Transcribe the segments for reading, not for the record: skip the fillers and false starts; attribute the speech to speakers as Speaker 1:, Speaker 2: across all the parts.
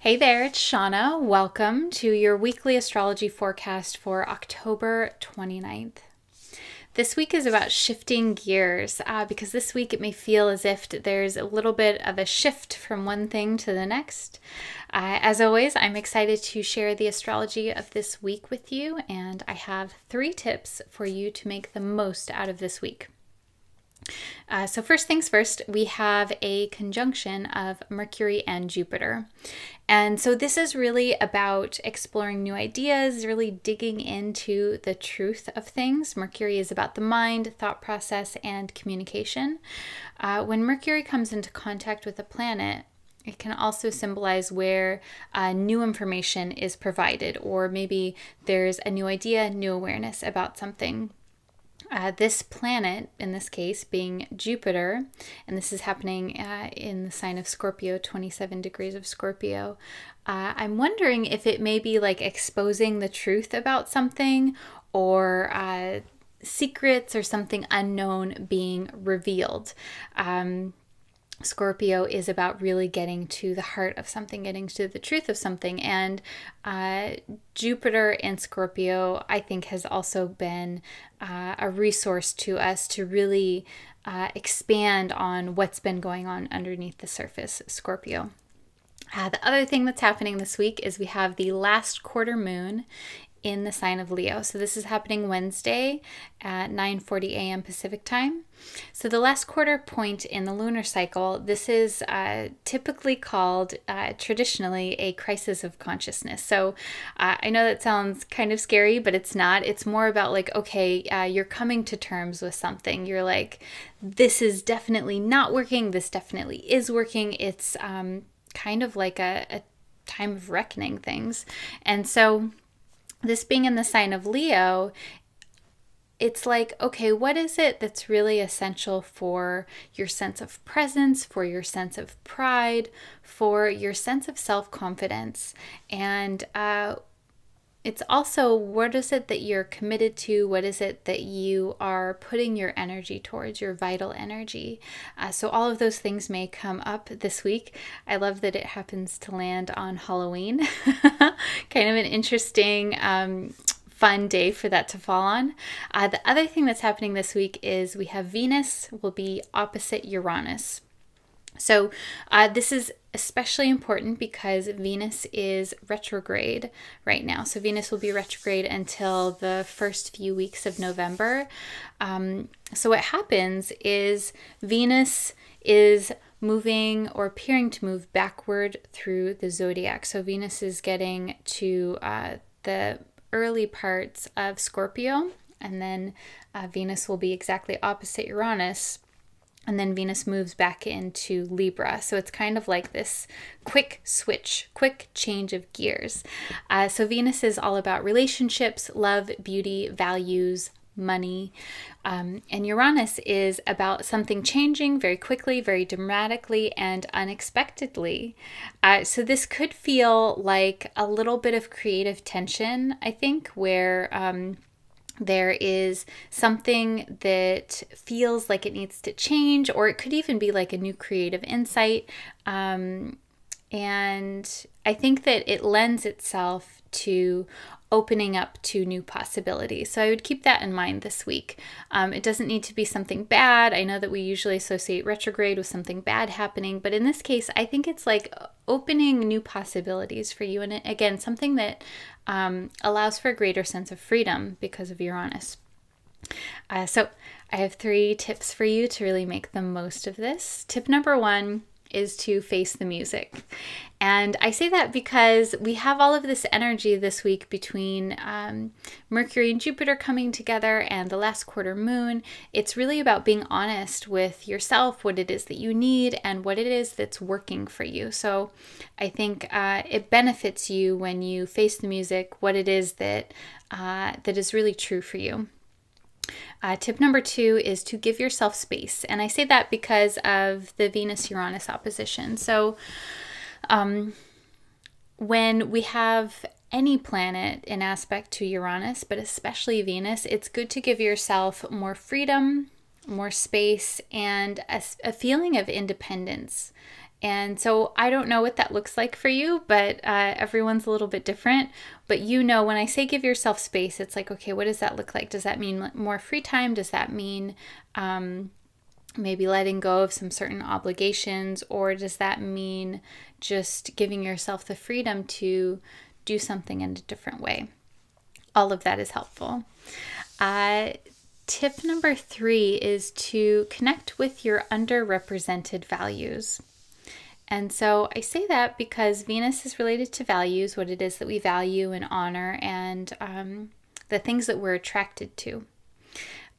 Speaker 1: Hey there, it's Shauna. Welcome to your weekly astrology forecast for October 29th. This week is about shifting gears because this week it may feel as if there's a little bit of a shift from one thing to the next. As always, I'm excited to share the astrology of this week with you, and I have 3 tips for you to make the most out of this week. So first things first, we have a conjunction of Mercury and Jupiter. And so this is really about exploring new ideas, really digging into the truth of things. Mercury is about the mind, thought process, and communication. When Mercury comes into contact with a planet, it can also symbolize where new information is provided, or maybe there's a new idea, new awareness about something. This planet, in this case, being Jupiter, and this is happening in the sign of Scorpio, 27 degrees of Scorpio. I'm wondering if it may be like exposing the truth about something, or secrets or something unknown being revealed. Scorpio is about really getting to the heart of something, getting to the truth of something. And Jupiter in Scorpio, I think, has also been a resource to us to really expand on what's been going on underneath the surface, Scorpio. The other thing that's happening this week is we have the last quarter moon in the sign of Leo. So this is happening Wednesday at 9:40 a.m. Pacific time. So the last quarter point in the lunar cycle, this is typically called traditionally a crisis of consciousness. So I know that sounds kind of scary, but it's not. It's more about like, okay, you're coming to terms with something. You're like, this is definitely not working. This definitely is working. It's kind of like a time of reckoning things. And so this being in the sign of Leo, it's like, okay, what is it that's really essential for your sense of presence, for your sense of pride, for your sense of self-confidence? And it's also, what is it that you're committed to? What is it that you are putting your energy towards, your vital energy? So all of those things may come up this week. I love that it happens to land on Halloween. Kind of an interesting, fun day for that to fall on. The other thing that's happening this week is we have Venus will be opposite Uranus. So this is especially important because Venus is retrograde right now. So Venus will be retrograde until the first few weeks of November. So what happens is Venus is moving or appearing to move backward through the zodiac. So Venus is getting to the early parts of Scorpio, and then Venus will be exactly opposite Uranus. And then Venus moves back into Libra. So it's kind of like this quick switch, quick change of gears. So Venus is all about relationships, love, beauty, values, money. And Uranus is about something changing very quickly, very dramatically, and unexpectedly. So this could feel like a little bit of creative tension, I think, where there is something that feels like it needs to change, or it could even be like a new creative insight. And I think that it lends itself to opening up to new possibilities. So I would keep that in mind this week. It doesn't need to be something bad. I know that we usually associate retrograde with something bad happening, but in this case, I think it's like opening new possibilities for you. And again, something that allows for a greater sense of freedom because of Uranus. So I have 3 tips for you to really make the most of this. Tip number 1 is to face the music. And I say that because we have all of this energy this week between Mercury and Jupiter coming together and the last quarter moon. It's really about being honest with yourself, what it is that you need and what it is that's working for you. So I think it benefits you when you face the music, what it is that that is really true for you. Tip number 2 is to give yourself space. And I say that because of the Venus-Uranus opposition. So when we have any planet in aspect to Uranus, but especially Venus, it's good to give yourself more freedom, more space, and a feeling of independence. And so I don't know what that looks like for you, but everyone's a little bit different. But you know, when I say give yourself space, it's like, okay, what does that look like? Does that mean more free time? Does that mean maybe letting go of some certain obligations? Or does that mean just giving yourself the freedom to do something in a different way? All of that is helpful. Tip number 3 is to connect with your underrepresented values. And so I say that because Venus is related to values, what it is that we value and honor, and the things that we're attracted to.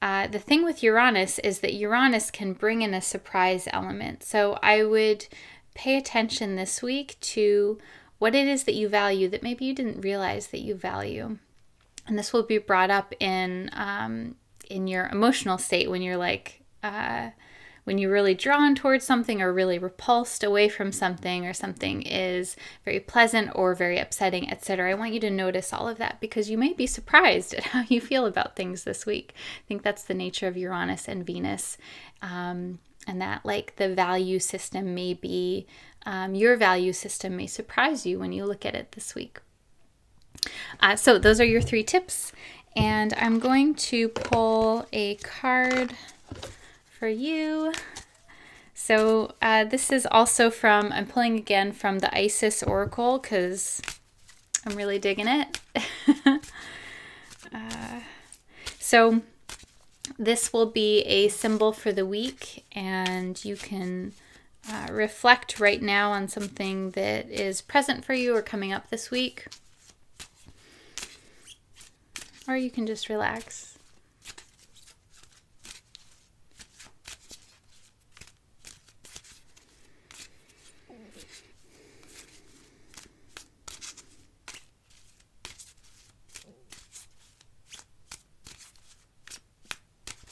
Speaker 1: The thing with Uranus is that Uranus can bring in a surprise element. So I would pay attention this week to what it is that you value that maybe you didn't realize that you value. And this will be brought up in your emotional state when you're like, when you're really drawn towards something or really repulsed away from something, or something is very pleasant or very upsetting, etc. I want you to notice all of that, because you may be surprised at how you feel about things this week. I think that's the nature of Uranus and Venus, and that like the value system may be, your value system may surprise you when you look at it this week. So those are your 3 tips, and I'm going to pull a card for you. So this is also from, I'm pulling again from the Isis Oracle because I'm really digging it. So this will be a symbol for the week, and you can reflect right now on something that is present for you or coming up this week. Or you can just relax.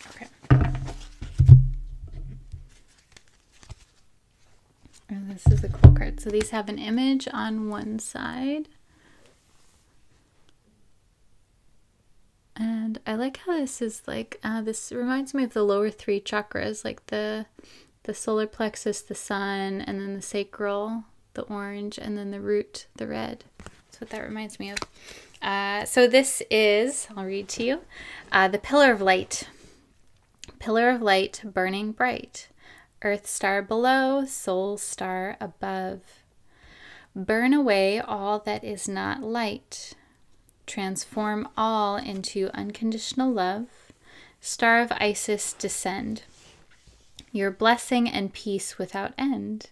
Speaker 1: Okay. And this is a cool card. So these have an image on one side. And I like how this is like, this reminds me of the lower 3 chakras, like the solar plexus, the sun, and then the sacral, the orange, and then the root, the red. That's what that reminds me of. So this is, I'll read to you, the pillar of light. Pillar of light, burning bright. Earth star below, soul star above. Burn away all that is not light. Transform all into unconditional love. Star of Isis, descend. Your blessing and peace without end.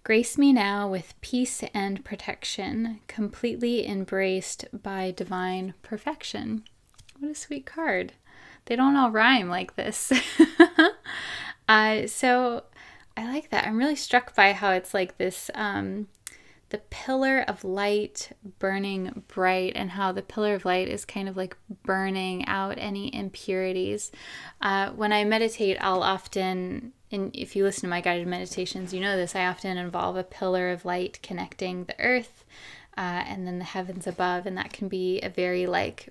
Speaker 1: Grace me now with peace and protection, completely embraced by divine perfection. What a sweet card. They don't all rhyme like this. So I like that. I'm really struck by how it's like this, the pillar of light burning bright, and how the pillar of light is kind of like burning out any impurities. When I meditate, I'll often, and if you listen to my guided meditations, you know this, I often involve a pillar of light connecting the earth and then the heavens above, and that can be a very like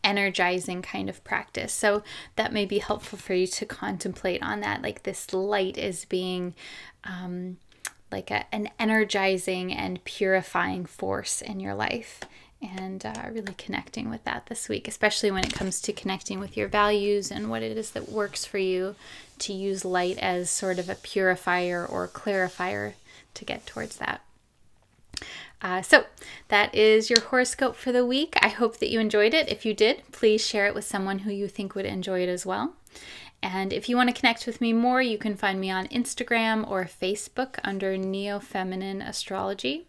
Speaker 1: energizing kind of practice. So that may be helpful for you to contemplate on that, like this light is being like an energizing and purifying force in your life, and really connecting with that this week, especially when it comes to connecting with your values and what it is that works for you, to use light as sort of a purifier or clarifier to get towards that. So that is your horoscope for the week. I hope that you enjoyed it. If you did, please share it with someone who you think would enjoy it as well. And if you want to connect with me more, you can find me on Instagram or Facebook under Neo-Feminine Astrology.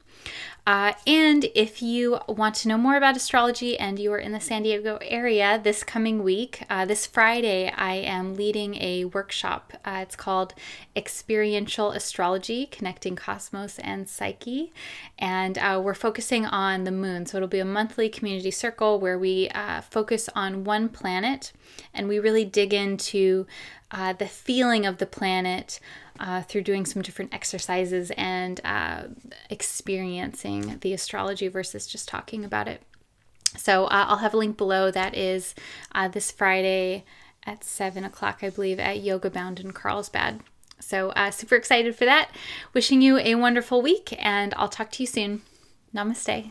Speaker 1: And if you want to know more about astrology and you are in the San Diego area this coming week, this Friday, I am leading a workshop. It's called Experiential Astrology, Connecting Cosmos and Psyche. And we're focusing on the moon. So it'll be a monthly community circle where we focus on one planet, and we really dig into the feeling of the planet through doing some different exercises and experiencing the astrology versus just talking about it. So I'll have a link below. That is this Friday at 7 o'clock, I believe, at Yoga Bound in Carlsbad. So super excited for that. Wishing you a wonderful week, and I'll talk to you soon. Namaste.